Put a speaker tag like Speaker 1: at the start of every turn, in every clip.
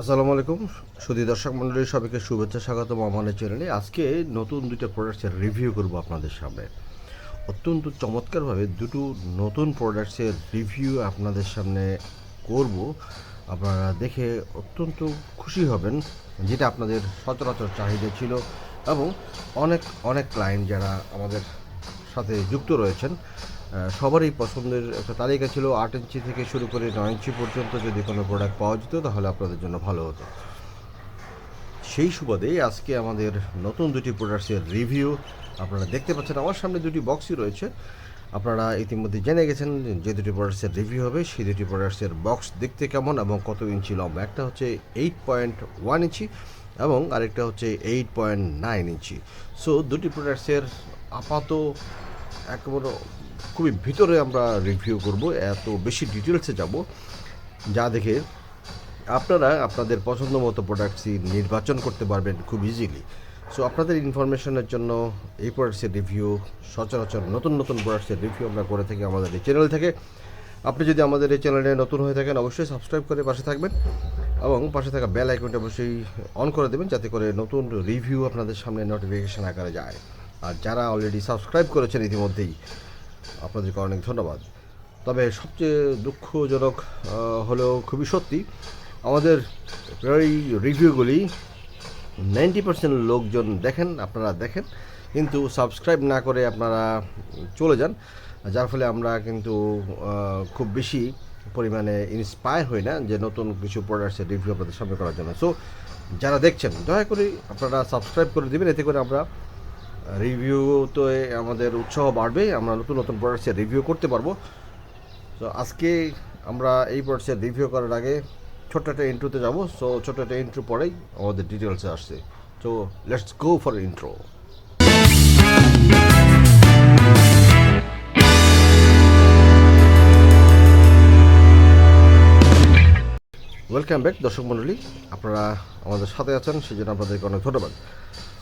Speaker 1: আসসালামু আলাইকুম সুধী দর্শক মণ্ডলী, সবাইকে শুভেচ্ছা, স্বাগতম আমাদের চ্যানেলে। আজকে নতুন দুইটা প্রোডাক্টসের রিভিউ করব আপনাদের সামনে। অত্যন্ত চমৎকারভাবে দুটো নতুন প্রোডাক্টসের রিভিউ আপনাদের সামনে করব। আপনারা দেখে অত্যন্ত খুশি হবেন, যেটা আপনাদের সচরাচর চাহিদা ছিল এবং অনেক অনেক ক্লায়েন্ট যারা আমাদের সাথে যুক্ত রয়েছেন সবারই পছন্দের একটা তালিকা ছিল। 8 ইঞ্চি থেকে শুরু করে 9 ইঞ্চি পর্যন্ত যদি কোনো প্রোডাক্ট পাওয়া যেত তাহলে আপনাদের জন্য ভালো হতো। সেই সুবাদে আজকে আমাদের নতুন দুটি প্রোডাক্টসের রিভিউ আপনারা দেখতে পাচ্ছেন। আমার সামনে দুটি বক্সই রয়েছে। আপনারা ইতিমধ্যে জেনে গেছেন যে দুটি প্রোডাক্টসের রিভিউ হবে সেই দুটি প্রোডাক্টসের বক্স দেখতে কেমন এবং কত ইঞ্চি লম্বা। একটা হচ্ছে 8.1 ইঞ্চি এবং আরেকটা হচ্ছে 8.9 ইঞ্চি। সো দুটি প্রোডাক্টসের আপাত একেবারে খুবই ভিতরে আমরা রিভিউ করব, এত বেশি ডিটেলসে যাব যা দেখে আপনারা আপনাদের পছন্দ মতো প্রোডাক্টসই নির্বাচন করতে পারবেন খুব ইজিলি। সো আপনাদের ইনফরমেশনের জন্য এই প্রোডাক্টসের রিভিউ, সচরাচর নতুন নতুন প্রোডাক্টসের রিভিউ আমরা করে থাকি আমাদের এই চ্যানেল থেকে। আপনি যদি আমাদের এই চ্যানেলে নতুন হয়ে থাকেন অবশ্যই সাবস্ক্রাইব করে পাশে থাকবেন এবং পাশে থাকা বেল আইকনটা অবশ্যই অন করে দেবেন, যাতে করে নতুন রিভিউ আপনাদের সামনে নোটিফিকেশান আকারে যায়। আর যারা অলরেডি সাবস্ক্রাইব করেছেন ইতিমধ্যেই, আপনাদেরকে অনেক ধন্যবাদ। তবে সবচেয়ে দুঃখজনক হলেও খুবই সত্যি, আমাদের এই রিভিউগুলি 90% লোকজন দেখেন, আপনারা দেখেন, কিন্তু সাবস্ক্রাইব না করে আপনারা চলে যান, যার ফলে আমরা কিন্তু খুব বেশি পরিমাণে ইন্সপায়ার হই না যে নতুন কিছু প্রোডাক্টসের রিভিউ আপনাদের সামনে করার জন্য। সো যারা দেখছেন দয়া করে আপনারা সাবস্ক্রাইব করে দেবেন, এতে করে আমরা রিভিউতে আমাদের উৎসাহ বাড়বে, আমরা নতুন নতুন প্রোডাক্টসের রিভিউ করতে পারবো। তো আজকে আমরা এই প্রোডাক্টসের রিভিউ করার আগে ছোট্ট একটা ইন্ট্রোতে যাবো। সো ছোট্ট একটা ইন্ট্রো পরেই আমাদের ডিটেলসে আসছে। So let's go for intro. Welcome back দর্শক মণ্ডলী, আপনারা আমাদের সাথে আছেন সেই জন্য আপনাদেরকে অনেক ধন্যবাদ।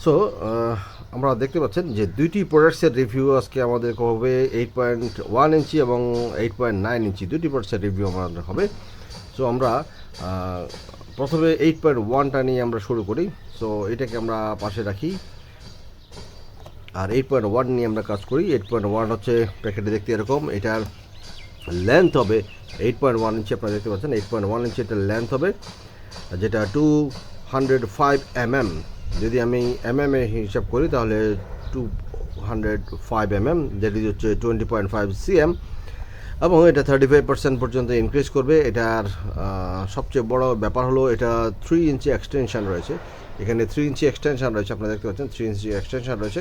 Speaker 1: সো আমরা দেখতে পাচ্ছেন যে দুইটি প্রোডাক্টসের রিভিউ আজকে আমাদের হবে। 8.1 ইঞ্চি এবং 8.9 ইঞ্চি দুটি প্রোডাক্টসের রিভিউ আমাদের হবে। সো আমরা প্রথমে 8.1টা নিয়ে আমরা শুরু করি। সো এটাকে আমরা পাশে রাখি আর 8.1 নিয়ে আমরা কাজ করি। 8.1 হচ্ছে প্যাকেটে দেখতে এরকম, এটার লেন্থ হবে 8.1 ইঞ্চি। আপনারা দেখতে পাচ্ছেন 8.1 ইঞ্চি এটার লেন্থ হবে, যেটা 205 mm। যদি আমি এ হিসাব করি তাহলে 205 mm, যেটি হচ্ছে 20.5 cm, এবং এটা 35% পর্যন্ত ইনক্রিজ করবে। এটার সবচেয়ে বড় ব্যাপার হলো এটা 3 ইঞ্চি এক্সটেনশান রয়েছে। এখানে 3 ইঞ্চি এক্সটেনশান রয়েছে, আপনারা দেখতে পাচ্ছেন 3 ইঞ্চি এক্সটেনশান রয়েছে।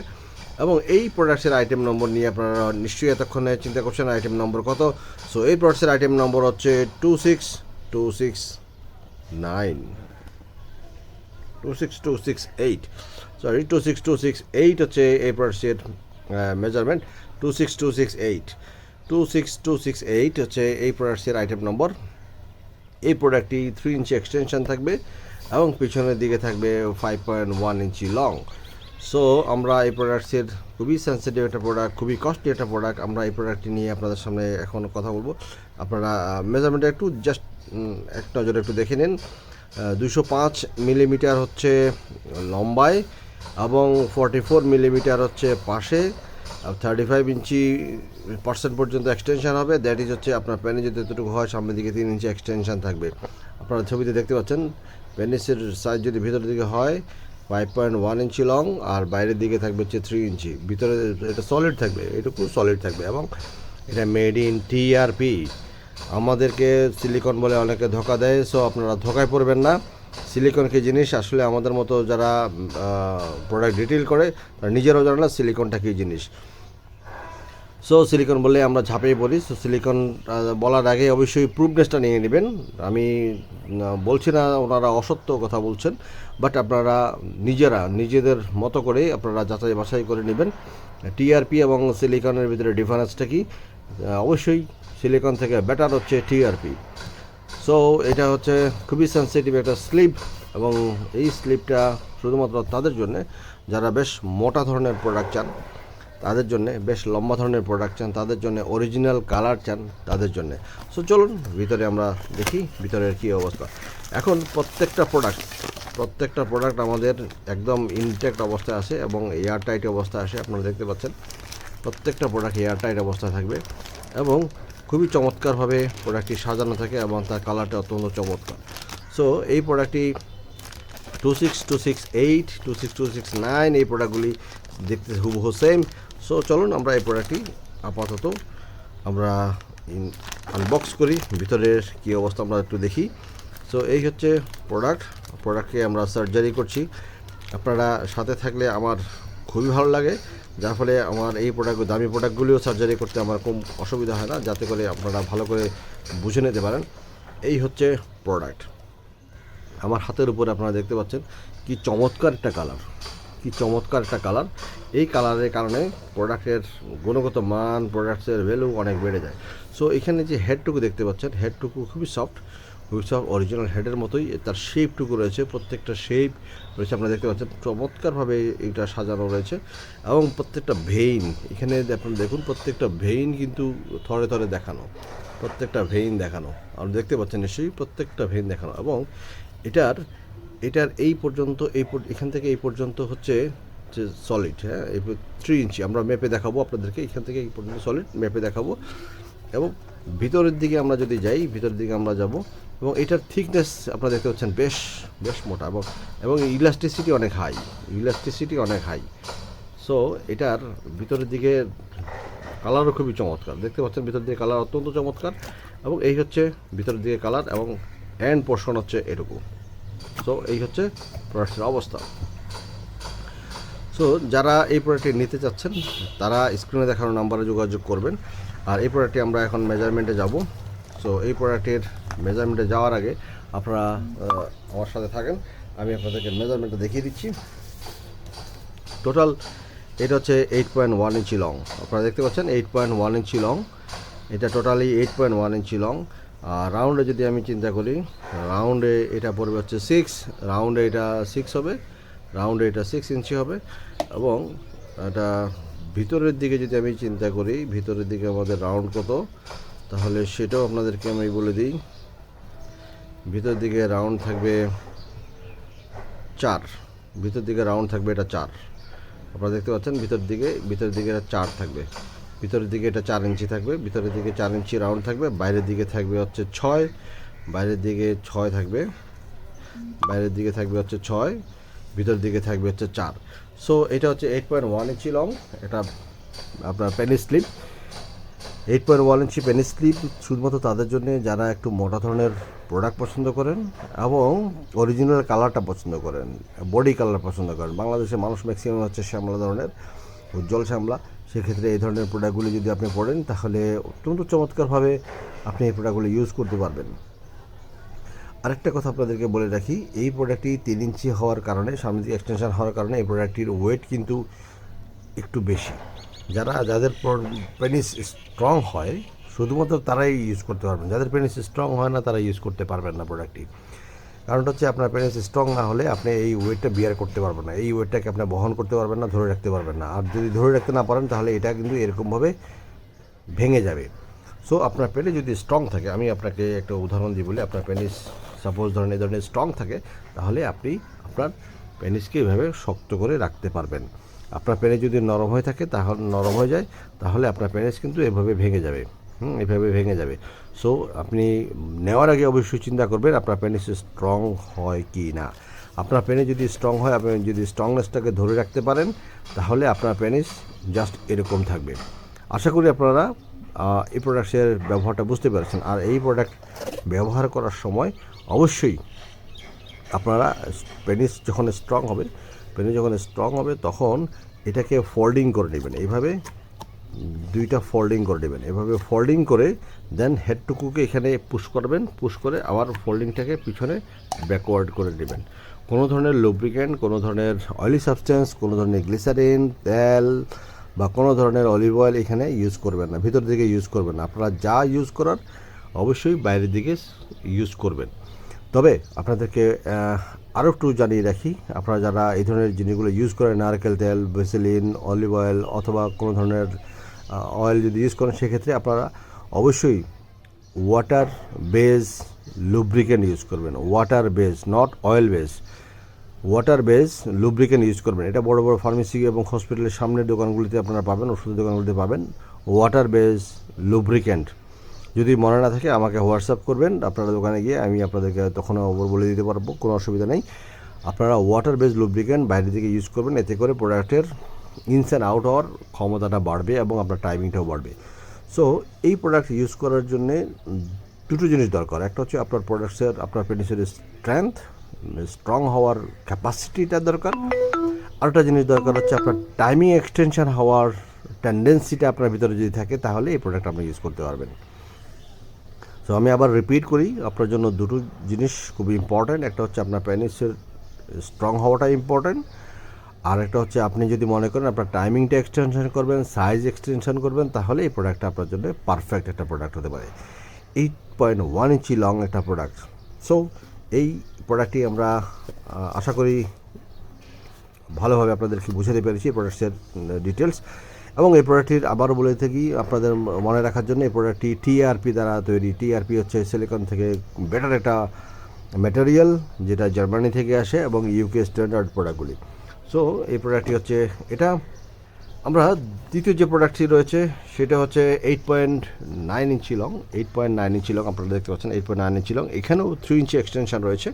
Speaker 1: এবং এই প্রোডাক্টসের আইটেম নম্বর নিয়ে আপনারা নিশ্চয়ই এতক্ষণে চিন্তা করছেন আইটেম নম্বর কত। সো এই প্রোডাক্টসের আইটেম নম্বর হচ্ছে 26268। সরি 26268 হচ্ছে এই প্রোডাক্টসের মেজারমেন্ট। 26268 হচ্ছে এই প্রোডাক্টসের আইটেম নম্বর। এই প্রোডাক্টটি 3 ইঞ্চি এক্সটেনশন থাকবে এবং পিছনের দিকে থাকবে 5.1 ইঞ্চি লং। সো আমরা এই প্রোডাক্টসের খুবই সেন্সিটিভ একটা প্রোডাক্ট, খুবই কস্টলি একটা প্রোডাক্ট। আমরা এই প্রোডাক্টটি নিয়ে আপনাদের সামনে এখন কথা বলবো। আপনারা মেজারমেন্টটা একটু জাস্ট এক নজরে একটু দেখে নিন। 205 মিলিমিটার হচ্ছে লম্বায় এবং 44 মিলিমিটার হচ্ছে পাশে, 35 ইঞ্চি পার্সেন্ট পর্যন্ত এক্সটেনশান হবে। দ্যাট ইজ হচ্ছে আপনার পেনিস যদি এতটুকু হয় সামনের দিকে 3 ইঞ্চি এক্সটেনশান থাকবে। আপনারা ছবিতে দেখতে পাচ্ছেন পেনিসের সাইজ যদি ভিতরের দিকে হয় 5.1 ইঞ্চি লং আর বাইরের দিকে থাকবে হচ্ছে 3 ইঞ্চি। ভিতরে এটা সলিড থাকবে, এটুকু সলিড থাকবে এবং এটা মেড ইন টিআরপি। আমাদেরকে সিলিকন বলে অনেকে ধোকা দেয়, সো আপনারা ধোকায় পড়বেন না। সিলিকন কী জিনিস আসলে আমাদের মতো যারা প্রোডাক্ট রিটেল করে তারা নিজেরাও জানে না সিলিকনটা কী জিনিস। সো সিলিকন বললে আমরা ঝাঁপিয়ে পড়ি। সো সিলিকন বলার আগে অবশ্যই প্রুফনেসটা নিয়ে নেবেন। আমি বলছি না ওনারা অসত্য কথা বলছেন, বাট আপনারা নিজেদের মতো করে আপনারা যাচাই বাছাই করে নেবেন টিআরপি এবং সিলিকনের ভিতরে ডিফারেন্সটা কি। অবশ্যই সিলিকন থেকে বেটার হচ্ছে টিআরপি। সো এটা হচ্ছে খুবই সেন্সিটিভ একটা স্লিপ এবং এই স্লিপটা শুধুমাত্র তাদের জন্যে যারা বেশ মোটা ধরনের প্রোডাক্ট চান। তাদের জন্য, বেশ লম্বা ধরনের প্রোডাক্ট চান তাদের জন্য, অরিজিনাল কালার চান তাদের জন্য। সো চলুন ভিতরে আমরা দেখি ভিতরের কী অবস্থা। এখন প্রত্যেকটা প্রোডাক্ট আমাদের একদম ইনট্যাক্ট অবস্থায় আসে এবং এয়ার টাইট অবস্থায় আসে। আপনারা দেখতে পাচ্ছেন প্রত্যেকটা প্রোডাক্ট এয়ার টাইট অবস্থায় থাকবে এবং খুবই চমৎকারভাবে প্রোডাক্টটি সাজানো থাকে এবং তার কালারটা অত্যন্ত চমৎকার। সো এই প্রোডাক্টটি 26268, 26269 এই প্রোডাক্টগুলি দেখতে হুবহু সেম। সো চলুন আমরা এই প্রোডাক্টটি আপাতত আমরা আনবক্স করি, ভিতরের কী অবস্থা আমরা একটু দেখি। সো এই হচ্ছে প্রোডাক্টকে আমরা সার্জারি করছি। আপনারা সাথে থাকলে আমার খুবই ভালো লাগে, যার ফলে আমার এই দামি প্রোডাক্টগুলিও সার্জারি করতে আমার খুব অসুবিধা হয় না, যাতে করে আপনারা ভালো করে বুঝে নিতে পারেন। এই হচ্ছে প্রোডাক্ট আমার হাতের উপরে আপনারা দেখতে পাচ্ছেন কি চমৎকার একটা কালার। এই কালারের কারণে প্রোডাক্টের গুণগত মান, প্রোডাক্টের ভ্যালু অনেক বেড়ে যায়। সো এখানে যে হেডটুকু দেখতে পাচ্ছেন, হেডটুকু খুবই সফট, অরিজিনাল হেডের মতোই তার শেপটুকু রয়েছে, প্রত্যেকটা শেপ রয়েছে আপনারা দেখতে পাচ্ছেন, চমৎকারভাবে এটা সাজানো রয়েছে। এবং প্রত্যেকটা ভেইন এখানে আপনারা দেখুন, প্রত্যেকটা ভেইন কিন্তু থরে থরে দেখানো, প্রত্যেকটা ভেইন দেখানো আপনি দেখতে পাচ্ছেন নিশ্চয়ই, প্রত্যেকটা ভেইন দেখানো। এবং এটার এই পর্যন্ত এখান থেকে এই পর্যন্ত হচ্ছে যে সলিড, হ্যাঁ, 3 ইঞ্চি আমরা মেপে দেখাবো আপনাদেরকে, এখান থেকে এই পর্যন্ত সলিড মেপে দেখাবো। এবং ভিতরের দিকে আমরা যদি যাই, ভিতরের দিকে আমরা যাব এবং এটার থিকনেস আপনারা দেখতে পাচ্ছেন বেশ মোটা এবং ইলাস্টিসিটি অনেক হাই। সো এটার ভিতরের দিকে কালারও খুবই চমৎকার, দেখতে পাচ্ছেন ভিতরের দিকে কালার অত্যন্ত চমৎকার। এবং এই হচ্ছে ভিতরের দিকে কালার এবং এন্ড পোর্শন হচ্ছে এটুকু। সো এই হচ্ছে প্রোডাক্টের অবস্থা। সো যারা এই প্রোডাক্টটি নিতে চাচ্ছেন তারা স্ক্রিনে দেখানো নাম্বারে যোগাযোগ করবেন। আর এই প্রোডাক্টটি আমরা এখন মেজারমেন্টে যাব। সো এই প্রোডাক্টের মেজারমেন্টে যাওয়ার আগে আপনারা আমার সাথে থাকেন, আমি আপনাদেরকে মেজারমেন্টটা দেখিয়ে দিচ্ছি। টোটাল এটা হচ্ছে 8.1 ইঞ্চি লং, আপনারা দেখতে পাচ্ছেন 8.1 ইঞ্চি লং, এটা টোটালি 8.1 ইঞ্চি লং। আর রাউন্ডে যদি আমি চিন্তা করি, রাউন্ডে এটা পড়বে হচ্ছে 6, রাউন্ডে এটা 6 হবে, রাউন্ডে এটা 6 ইঞ্চি হবে। এবং এটা ভিতরের দিকে যদি আমি চিন্তা করি, ভিতরের দিকে আমাদের রাউন্ড কত, তাহলে সেটাও আপনাদেরকে আমি বলে দিই। ভিতরের দিকে রাউন্ড থাকবে 4, ভিতরের দিকে রাউন্ড থাকবে এটা 4, আপনারা দেখতে পাচ্ছেন ভিতরের দিকে এটা 4 থাকবে, ভিতরের দিকে এটা 4 ইঞ্চি থাকবে, ভিতরের দিকে 4 ইঞ্চি রাউন্ড থাকবে, বাইরের দিকে থাকবে হচ্ছে 6, বাইরের দিকে 6 থাকবে, বাইরের দিকে থাকবে হচ্ছে 6, ভিতরের দিকে থাকবে হচ্ছে 4। সো এটা হচ্ছে 8.1 ইঞ্চি লং, এটা আপনার পেনি স্লিপ। 8.1 ইঞ্চি পেনি স্লিপ শুধুমাত্র তাদের জন্য যারা একটু মোটা ধরনের প্রোডাক্ট পছন্দ করেন এবং অরিজিনাল কালারটা পছন্দ করেন, বডি কালার পছন্দ করেন। বাংলাদেশের মানুষ ম্যাক্সিমাম হচ্ছে শ্যামলা ধরনের, উজ্জ্বল শ্যামলা। সেক্ষেত্রে এই ধরনের প্রোডাক্টগুলি যদি আপনি পড়েন তাহলে অত্যন্ত চমৎকারভাবে আপনি এই প্রোডাক্টগুলি ইউজ করতে পারবেন। আরেকটা কথা আপনাদেরকে বলে রাখি, এই প্রোডাক্টটি 3 ইঞ্চি হওয়ার কারণে, সামনে দিকে এক্সটেনশন হওয়ার কারণে এই প্রোডাক্টটির ওয়েট কিন্তু একটু বেশি। যাদের পেনিস স্ট্রং হয় শুধুমাত্র তারাই ইউজ করতে পারবেন, যাদের পেনিস স্ট্রং হয় না তারা ইউজ করতে পারবেন না প্রোডাক্টটি। কারণটা হচ্ছে আপনার পেনিস স্ট্রং না হলে আপনি এই ওয়েটটা বিয়ার করতে পারবেন না, এই ওয়েটটাকে আপনি বহন করতে পারবেন না, ধরে রাখতে পারবেন না। আর যদি ধরে রাখতে না পারেন তাহলে এটা কিন্তু এরকমভাবে ভেঙে যাবে। সো আপনার পেনিস যদি স্ট্রং থাকে, আমি আপনাকে একটা উদাহরণ দিই বলি, আপনার পেনিস সাপোজ ধরেন এই ধরনের স্ট্রং থাকে, তাহলে আপনি আপনার পেনিসকে এভাবে শক্ত করে রাখতে পারবেন। আপনার পেনিস যদি নরম হয়ে থাকে, তাহলে নরম হয়ে যায়, তাহলে আপনার পেনিস কিন্তু এভাবে ভেঙে যাবে, এভাবে ভেঙে যাবে। সো আপনি নেওয়ার আগে অবশ্যই চিন্তা করবেন আপনার পেনিস স্ট্রং হয় কি না। আপনার পেনিস যদি স্ট্রং হয়, আপনি যদি স্ট্রংনেসটাকে ধরে রাখতে পারেন, তাহলে আপনার পেনিস জাস্ট এরকম থাকবে। আশা করি আপনারা এই প্রোডাক্টের ব্যবহারটা বুঝতে পেরেছেন। আর এই প্রোডাক্ট ব্যবহার করার সময় অবশ্যই আপনারা পেনিস যখন স্ট্রং হবে তখন এটাকে ফোল্ডিং করে নেবেন, এইভাবে 2টা ফোল্ডিং করে নেবেন, এভাবে ফোল্ডিং করে দেন হেডটুকুকে এখানে পুশ করবেন, পুশ করে আবার ফোল্ডিংটাকে পিছনে ব্যাকওয়ার্ড করে নেবেন। কোনো ধরনের লুব্রিক্যান্ট, কোনো ধরনের অয়েলি সাবস্টেন্স, কোনো ধরনের গ্লিসারিন, তেল বা কোনো ধরনের অলিভ অয়েল এখানে ইউজ করবেন না, ভিতর দিকে ইউজ করবেন না। আপনারা যা ইউজ করার অবশ্যই বাইরের দিকে ইউজ করবেন। তবে আপনাদেরকে আরও একটু জানিয়ে রাখি, আপনারা যারা এই ধরনের জিনিসগুলো ইউজ করেন, নারকেল তেল, ভেসেলিন, অলিভ অয়েল অথবা কোনো ধরনের অয়েল যদি ইউজ করেন, সেক্ষেত্রে আপনারা অবশ্যই ওয়াটার বেস লুব্রিকেন্ট ইউজ করবেন। Water base, not oil base, water base lubricant use করবেন। এটা বড় বড় ফার্মেসি এবং হসপিটালের সামনের দোকানগুলিতে আপনারা পাবেন, ওষুধের দোকানগুলিতে পাবেন ওয়াটার বেস লুব্রিকেন্ট। যদি মনে না থাকে আমাকে হোয়াটসঅ্যাপ করবেন, আপনারা দোকানে গিয়ে আমি আপনাদেরকে তখন বলে দিতে পারবো, কোনো অসুবিধা নেই। আপনারা ওয়াটার বেস লুব্রিকেন্ট বাইরে থেকে ইউজ করবেন, এতে করে প্রোডাক্টের ইনস অ্যান্ড আউট হওয়ার ক্ষমতাটা বাড়বে এবং আপনার টাইমিংটাও বাড়বে। সো এই প্রোডাক্ট ইউজ করার জন্যে দুটো জিনিস দরকার। একটা হচ্ছে আপনার প্রোডাক্টসের, আপনার পেনিসের স্ট্রেংথ, স্ট্রং হওয়ার ক্যাপাসিটিটা দরকার। আরেকটা জিনিস দরকার হচ্ছে আপনার টাইমিং এক্সটেনশন হওয়ার টেন্ডেন্সিটা আপনার ভিতরে যদি থাকে, তাহলে এই প্রোডাক্ট আপনি ইউজ করতে পারবেন। সো আমি আবার রিপিট করি, আপনার জন্য দুটো জিনিস খুবই ইম্পর্ট্যান্ট। একটা হচ্ছে আপনার পেনিসের স্ট্রং হওয়াটা ইম্পর্ট্যান্ট, আর একটা হচ্ছে আপনি যদি মনে করেন আপনার টাইমিংটা এক্সটেনশন করবেন, সাইজ এক্সটেনশন করবেন, তাহলে এই প্রোডাক্টটা আপনার জন্য পারফেক্ট একটা প্রোডাক্ট হতে পারে। 8.1 ইঞ্চি লং একটা প্রোডাক্ট। সো এই প্রোডাক্টটি আমরা আশা করি ভালোভাবে আপনাদেরকে বুঝাতে পেরেছি এই প্রোডাক্টসের ডিটেলস। এবং এই প্রোডাক্টটির আবারও বলে থাকি আপনাদের মনে রাখার জন্য, এই প্রোডাক্টটি টিআরপি দ্বারা তৈরি। টিআরপি হচ্ছে সিলিকন থেকে বেটার একটা ম্যাটেরিয়াল, যেটা জার্মানি থেকে আসে এবং ইউকে স্ট্যান্ডার্ড প্রোডাক্টগুলি। সো এই প্রোডাক্টটি হচ্ছে এটা। আমরা দ্বিতীয় যে প্রোডাক্টটি রয়েছে সেটা হচ্ছে 8.9 ইঞ্চি লং। 8.9 ইঞ্চি লং আপনারা দেখতে পাচ্ছেন, 8.9 ইঞ্চি লং। এখানেও 3 ইঞ্চি এক্সটেনশন রয়েছে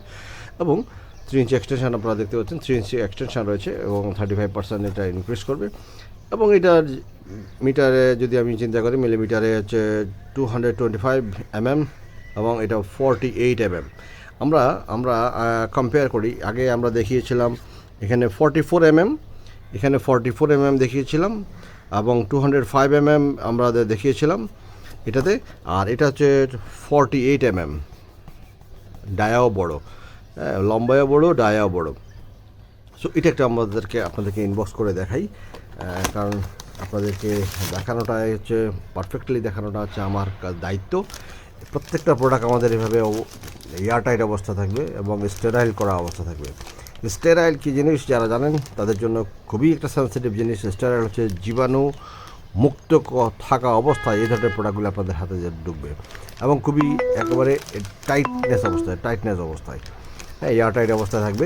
Speaker 1: এবং 3 ইঞ্চি এক্সটেনশন আপনারা দেখতে পাচ্ছেন, 3 ইঞ্চি এক্সটেনশন রয়েছে এবং 35% এটা ইনক্রিজ করবে। এবং এটার মিটারে যদি আমি চিন্তা করি, মিলিমিটারে হচ্ছে 225 mm এবং এটা 48 mm। আমরা কম্পেয়ার করি, আগে আমরা দেখিয়েছিলাম এখানে 44 mm, এখানে 44 mm দেখিয়েছিলাম এবং 205 mm আমরা দেখিয়েছিলাম এটাতে, আর এটা হচ্ছে 48 mm। ডায়াও বড়, লম্বায়ও বড়, ডায়াও বড়। সো এটা একটা আপনাদেরকে ইনবক্স করে দেখাই, কারণ আপনাদেরকে দেখানোটা হচ্ছে পারফেক্টলি দেখানোটা হচ্ছে আমার দায়িত্ব। প্রত্যেকটা প্রোডাক্ট আমাদের এভাবে এয়ারটাইট অবস্থা থাকবে এবং স্টেরাইল করা অবস্থা থাকবে। স্টেরাইল কী জিনিস যারা জানেন তাদের জন্য খুবই একটা সেন্সিটিভ জিনিস। স্টেরাইল হচ্ছে জীবাণু মুক্ত থাকা অবস্থায় এই ধরনের প্রোডাক্টগুলো আপনাদের হাতে ঢুকবে এবং খুবই একেবারে টাইটনেস অবস্থায়, হ্যাঁ, এয়ারটাইট অবস্থায় থাকবে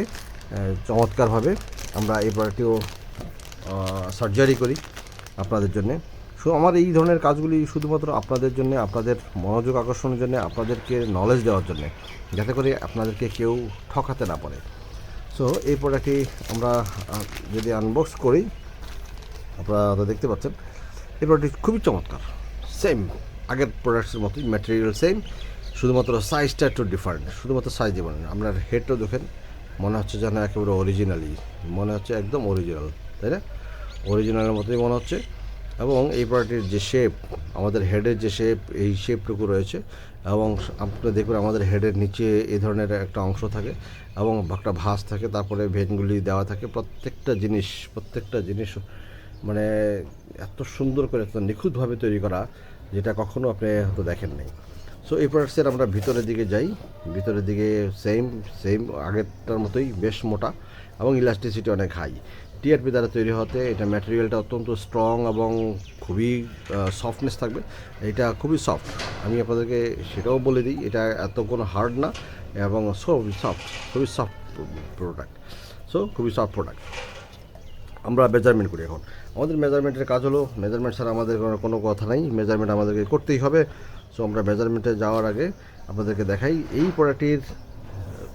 Speaker 1: চমৎকারভাবে। আমরা এই প্রোডাক্টটিও সার্জারি করি আপনাদের জন্যে। আমার এই ধরনের কাজগুলি শুধুমাত্র আপনাদের জন্য, আপনাদের মনোযোগ আকর্ষণের জন্য, আপনাদেরকে নলেজ দেওয়ার জন্য, যাতে করে আপনাদেরকে কেউ ঠকাতে না পারে। সো এই প্রোডাক্টটি আমরা যদি আনবক্স করি, আপনারা দেখতে পাচ্ছেন এই প্রোডাক্টটি খুবই চমৎকার। সেম আগের প্রোডাক্টসের মতোই, ম্যাটেরিয়াল সেম, শুধুমাত্র সাইজটা একটু ডিফারেন্ট। শুধুমাত্র সাইজ দেবেন, আপনার হেডটাও দেখেন, মনে হচ্ছে যেন একেবারে অরিজিনালি, মনে হচ্ছে একদম অরিজিনাল, তাই না? অরিজিনালের মতোই মনে হচ্ছে। এবং এই প্রোডাক্টের যে শেপ, আমাদের হেডের যে শেপ, এই শেপটুকু রয়েছে। এবং আপনি দেখবেন আমাদের হেডের নিচে এই ধরনের একটা অংশ থাকে এবং একটা ভাঁজ থাকে, তারপরে ভেনগুলি দেওয়া থাকে। প্রত্যেকটা জিনিস মানে এত সুন্দর করে, এত নিখুঁতভাবে তৈরি করা, যেটা কখনও আপনি হয়তো দেখেন নাই। সো এই প্রোডাক্টসের আমরা ভিতরের দিকে যাই, ভিতরের দিকে সেম আগেরটার মতোই বেশ মোটা এবং ইলাস্টিসিটি অনেক হাই। টিআরপি দ্বারা তৈরি হতে এটা ম্যাটেরিয়ালটা অত্যন্ত স্ট্রং এবং খুবই সফটনেস থাকবে। এটা খুবই সফট, আমি আপনাদেরকে সেটাও বলে দিই, এটা এত কোনো হার্ড না এবং খুবই সফট প্রোডাক্ট। সো খুবই সফট প্রোডাক্ট। আমরা মেজারমেন্ট করি। এখন আমাদের মেজারমেন্টের কাজ হলো, মেজারমেন্ট ছাড়া আমাদের কোনো কথা নেই, মেজারমেন্ট আমাদেরকে করতেই হবে। সো আমরা মেজারমেন্টে যাওয়ার আগে আপনাদেরকে দেখাই এই প্রোডাক্টটির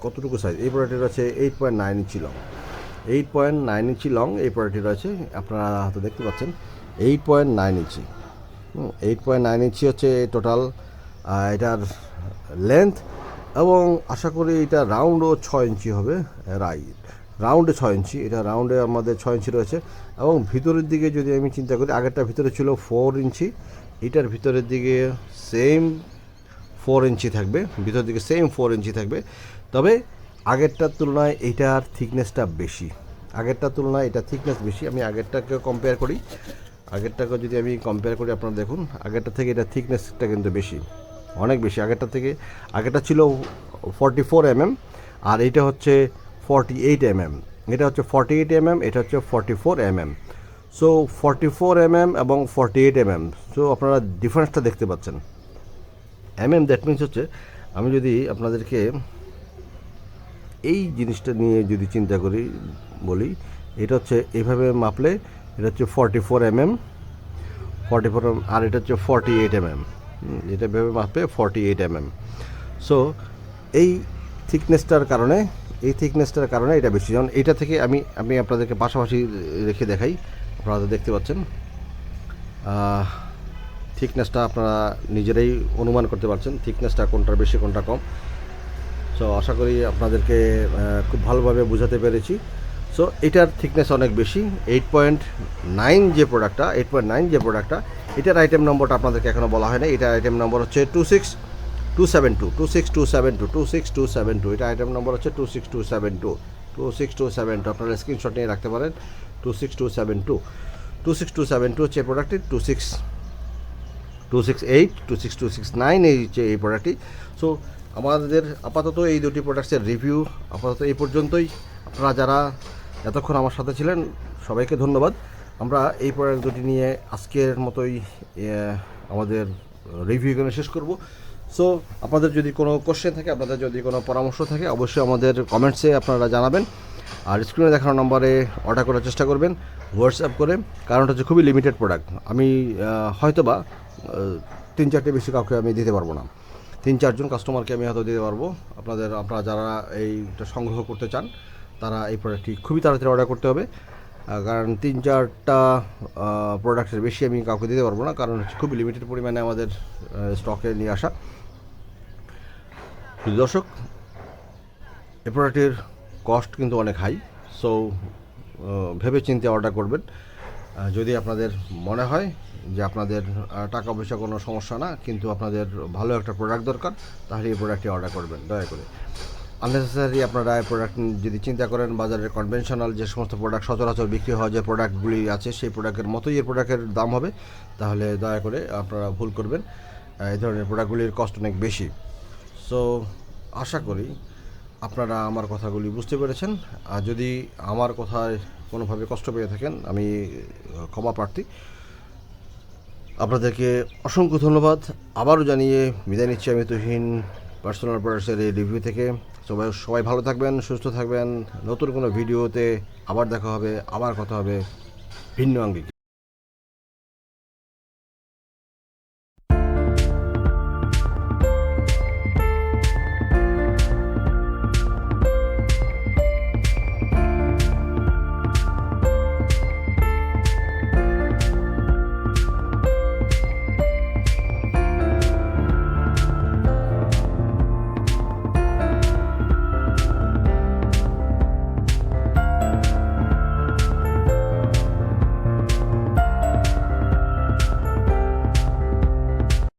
Speaker 1: কতটুকু সাইজ। এই প্রোডাক্টটির আছে 8.9 ইঞ্চি লং। 8.9 ইঞ্চি লং এই প্রোডাক্টটি রয়েছে, আপনারা হয়তো দেখতে পাচ্ছেন 8.9 ইঞ্চি। 8.9 ইঞ্চি হচ্ছে টোটাল এটার লেন্থ, এবং আশা করি এটা রাউন্ডও 6 ইঞ্চি হবে। রাউন্ডে 6 ইঞ্চি, এটা রাউন্ডে আমাদের 6 ইঞ্চি রয়েছে। এবং ভিতরের দিকে যদি আমি চিন্তা করি, আগেরটার ভিতরে ছিল 4 ইঞ্চি, এটার ভিতরের দিকে সেম 4 ইঞ্চি থাকবে, ভিতরের দিকে সেম 4 ইঞ্চি থাকবে। তবে আগেরটার তুলনায় এইটার থিকনেসটা বেশি, এটা থিকনেস বেশি। আমি আগেরটাকে কম্পেয়ার করি, যদি আমি কম্পেয়ার করি, আপনারা দেখুন আগেরটা থেকে এটা থিকনেসটা কিন্তু বেশি। অনেক বেশি আগেরটা থেকে। আগেরটা ছিল 44 mm আর এইটা হচ্ছে 48 mm। এটা হচ্ছে 48 mm, এটা হচ্ছে 44 mm। সো 44 mm এবং 48 mm, সো আপনারা ডিফারেন্সটা দেখতে পাচ্ছেন। দ্যাট মিনস হচ্ছে, আমি যদি আপনাদেরকে এই জিনিসটা নিয়ে যদি চিন্তা করি বলি, এটা হচ্ছে এইভাবে মাপলে এটা হচ্ছে 44 mm, আর এটা হচ্ছে 48 mm। এটা ভেবে মাপে 48 mm। সো এই থিকনেসটার কারণে এটা বেশি। যেমন এটা থেকে আমি আপনাদেরকে পাশাপাশি রেখে দেখাই, আপনারা দেখতে পাচ্ছেন থিকনেসটা আপনারা নিজেরাই অনুমান করতে পারছেন থিকনেসটা কোনটা বেশি কোনটা কম। সো আশা করি আপনাদেরকে খুব ভালোভাবে বোঝাতে পেরেছি। সো এটার থিকনেস অনেক বেশি, 8.9 যে প্রোডাক্টটা, এটার আইটেম নম্বরটা আপনাদেরকে এখনও বলা হয় না। এটার আইটেম নম্বর হচ্ছে 26272। এটা আইটেম নম্বর হচ্ছে 26272। আপনারা স্ক্রিনশট নিয়ে রাখতে পারেন। 26272 হচ্ছে এই প্রোডাক্টটি। 268, 26269 এই যে এই প্রোডাক্টটি। সো আমাদের আপাতত এই দুটি প্রোডাক্টসের রিভিউ আপাতত এই পর্যন্তই। আপনারা যারা এতক্ষণ আমার সাথে ছিলেন সবাইকে ধন্যবাদ। আমরা এই প্রোডাক্ট দুটি নিয়ে আজকের মতোই আমাদের রিভিউ এখানে শেষ করব। সো আপনাদের যদি কোনো কোশ্চেন থাকে, আপনাদের যদি কোনো পরামর্শ থাকে, অবশ্যই আমাদের কমেন্টসে আপনারা জানাবেন। আর স্ক্রিনে দেখানো নম্বরে অর্ডার করার চেষ্টা করবেন হোয়াটসঅ্যাপ করে, কারণটা হচ্ছে খুবই লিমিটেড প্রোডাক্ট। আমি হয়তোবা 3-4টে বেশি কাউকে আমি দিতে পারবো না। 3-4জন কাস্টমারকে আমি হয়তো দিতে পারবো। আপনারা যারা এইটা সংগ্রহ করতে চান তারা এই প্রোডাক্টটি খুবই তাড়াতাড়ি অর্ডার করতে হবে, কারণ 3-4টা প্রোডাক্টের বেশি আমি কাউকে দিতে পারবো না, কারণ হচ্ছে খুবই লিমিটেড পরিমাণে আমাদের স্টকে নিয়ে আসা। দর্শক, এই প্রোডাক্টের কস্ট কিন্তু অনেক হাই। সো ভেবে চিন্তে অর্ডার করবেন। যদি আপনাদের মনে হয় যে আপনাদের টাকা পয়সা কোনো সমস্যা না, কিন্তু আপনাদের ভালো একটা প্রোডাক্ট দরকার, তাহলে এই প্রোডাক্টটি অর্ডার করবেন দয়া করে। আননেসেসারি আপনারা এই প্রোডাক্ট যদি চিন্তা করেন, বাজারের কনভেনশনাল যে সমস্ত প্রোডাক্ট সচরাচর বিক্রি হওয়া যে প্রোডাক্টগুলি আছে সেই প্রোডাক্টের মতোই এই প্রোডাক্টের দাম হবে, তাহলে দয়া করে আপনারা ভুল করবেন। এই ধরনের প্রোডাক্টগুলির কস্ট অনেক বেশি। সো আশা করি আপনারা আমার কথাগুলি বুঝতে পেরেছেন। আর যদি আমার কথায় কোনোভাবে কষ্ট পেয়ে থাকেন, আমি ক্ষমা প্রার্থী। আপনাদেরকে অসংখ্য ধন্যবাদ আবারও জানিয়ে বিদায় নিচ্ছি আমি তুহিন, পার্সোনাল প্রোডাক্টসের এই রিভিউ থেকে। সবাই ভালো থাকবেন, সুস্থ থাকবেন। নতুন কোনো ভিডিওতে আবার দেখা হবে, আবার কথা হবে ভিন্ন আঙ্গিকে।